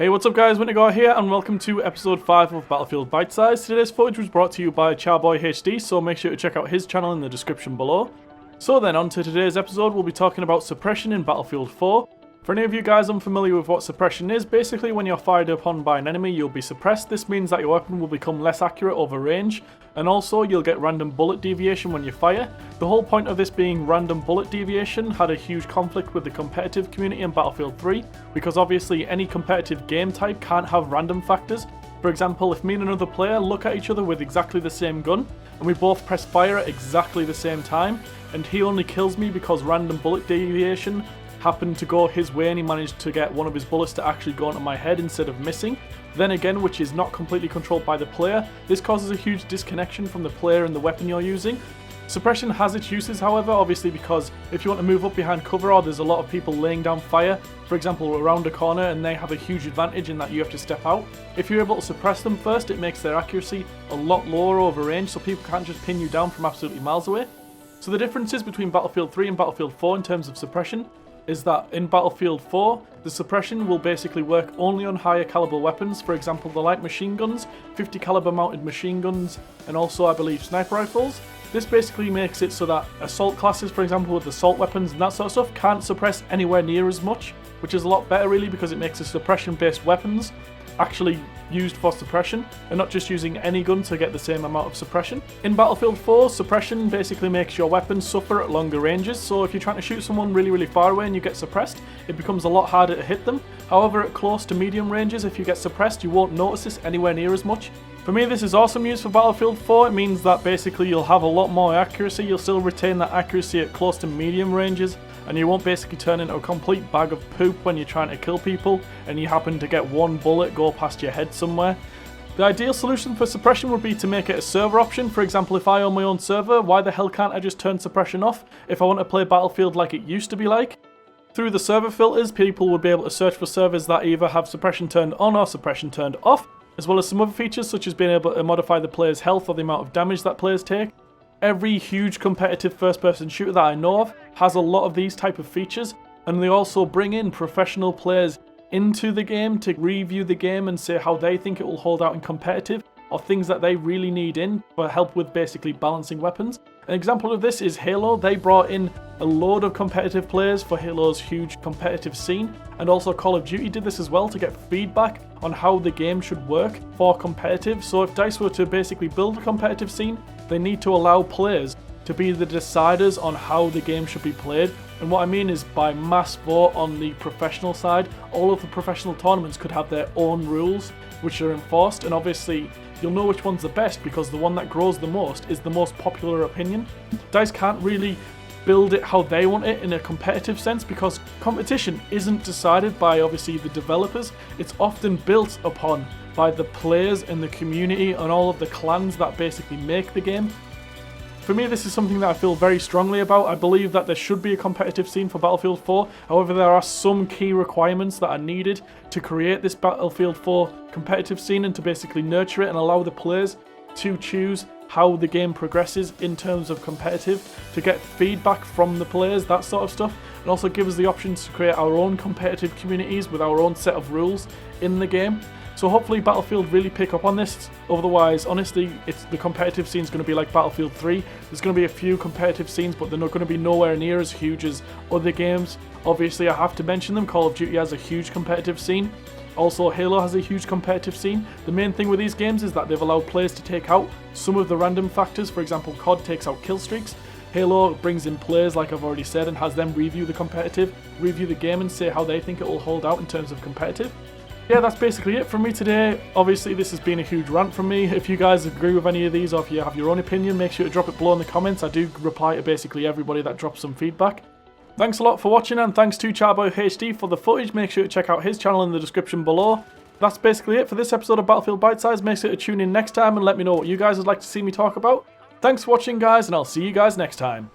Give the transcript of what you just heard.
Hey, what's up guys, Wintergore here and welcome to episode 5 of Battlefield BiteSize. Today's footage was brought to you by Charboy HD, so make sure to check out his channel in the description below. So then, on to today's episode, we'll be talking about suppression in Battlefield 4. For any of you guys unfamiliar with what suppression is, basically when you're fired upon by an enemy you'll be suppressed. This means that your weapon will become less accurate over range, and also you'll get random bullet deviation when you fire. The whole point of this being random bullet deviation had a huge conflict with the competitive community in Battlefield 3, because obviously any competitive game type can't have random factors. For example, if me and another player look at each other with exactly the same gun, and we both press fire at exactly the same time, and he only kills me because random bullet deviation happened to go his way and he managed to get one of his bullets to actually go into my head instead of missing, then again, which is not completely controlled by the player, this causes a huge disconnection from the player and the weapon you're using. Suppression has its uses, however, obviously, because if you want to move up behind cover or there's a lot of people laying down fire, for example around a corner, and they have a huge advantage in that you have to step out. If you're able to suppress them first, it makes their accuracy a lot lower over range, so people can't just pin you down from absolutely miles away. So the differences between Battlefield 3 and Battlefield 4 in terms of suppression is that in Battlefield 4, the suppression will basically work only on higher caliber weapons, for example the light machine guns, 50 caliber mounted machine guns, and also I believe sniper rifles. This basically makes it so that assault classes, for example with assault weapons and that sort of stuff, can't suppress anywhere near as much, which is a lot better really, because it makes the suppression based weapons actually used for suppression and not just using any gun to get the same amount of suppression. In Battlefield 4, suppression basically makes your weapon suffer at longer ranges, so if you're trying to shoot someone really far away and you get suppressed, it becomes a lot harder to hit them. However, at close to medium ranges, if you get suppressed, you won't notice this anywhere near as much. For me, this is awesome news for Battlefield 4. It means that basically you'll have a lot more accuracy, you'll still retain that accuracy at close to medium ranges, and you won't basically turn into a complete bag of poop when you're trying to kill people and you happen to get one bullet go past your head somewhere. The ideal solution for suppression would be to make it a server option. For example, if I own my own server, why the hell can't I just turn suppression off if I want to play Battlefield like it used to be like? Through the server filters, people would be able to search for servers that either have suppression turned on or suppression turned off, as well as some other features such as being able to modify the player's health or the amount of damage that players take. Every huge competitive first-person shooter that I know of has a lot of these type of features, and they also bring in professional players into the game to review the game and say how they think it will hold out in competitive, or things that they really need in for help with basically balancing weapons. An example of this is Halo. They brought in a load of competitive players for Halo's huge competitive scene, and also Call of Duty did this as well to get feedback on how the game should work for competitive. So if DICE were to basically build a competitive scene, they need to allow players to be the deciders on how the game should be played. And what I mean is by mass vote on the professional side, all of the professional tournaments could have their own rules which are enforced, and obviously you'll know which one's the best because the one that grows the most is the most popular opinion. DICE can't really build it how they want it in a competitive sense, because competition isn't decided by obviously the developers, it's often built upon by the players and the community and all of the clans that basically make the game. For me, this is something that I feel very strongly about. I believe that there should be a competitive scene for Battlefield 4. However, there are some key requirements that are needed to create this Battlefield 4 competitive scene and to basically nurture it and allow the players to choose how the game progresses in terms of competitive, to get feedback from the players, that sort of stuff, and also give us the options to create our own competitive communities with our own set of rules in the game. So hopefully Battlefield really pick up on this. Otherwise, honestly, the competitive scene is going to be like Battlefield 3. There's going to be a few competitive scenes, but they're not going to be nowhere near as huge as other games. Obviously, I have to mention them. Call of Duty has a huge competitive scene. Also, Halo has a huge competitive scene. The main thing with these games is that they've allowed players to take out some of the random factors. For example, COD takes out kill streaks. Halo brings in players, like I've already said, and has them review the competitive, review the game and say how they think it will hold out in terms of competitive. Yeah, that's basically it from me today. Obviously, this has been a huge rant from me. If you guys agree with any of these, or if you have your own opinion, make sure to drop it below in the comments. I do reply to basically everybody that drops some feedback. Thanks a lot for watching, and thanks to Charboy HD for the footage. Make sure to check out his channel in the description below. That's basically it for this episode of Battlefield BiteSize. Make sure to tune in next time and let me know what you guys would like to see me talk about. Thanks for watching, guys, and I'll see you guys next time.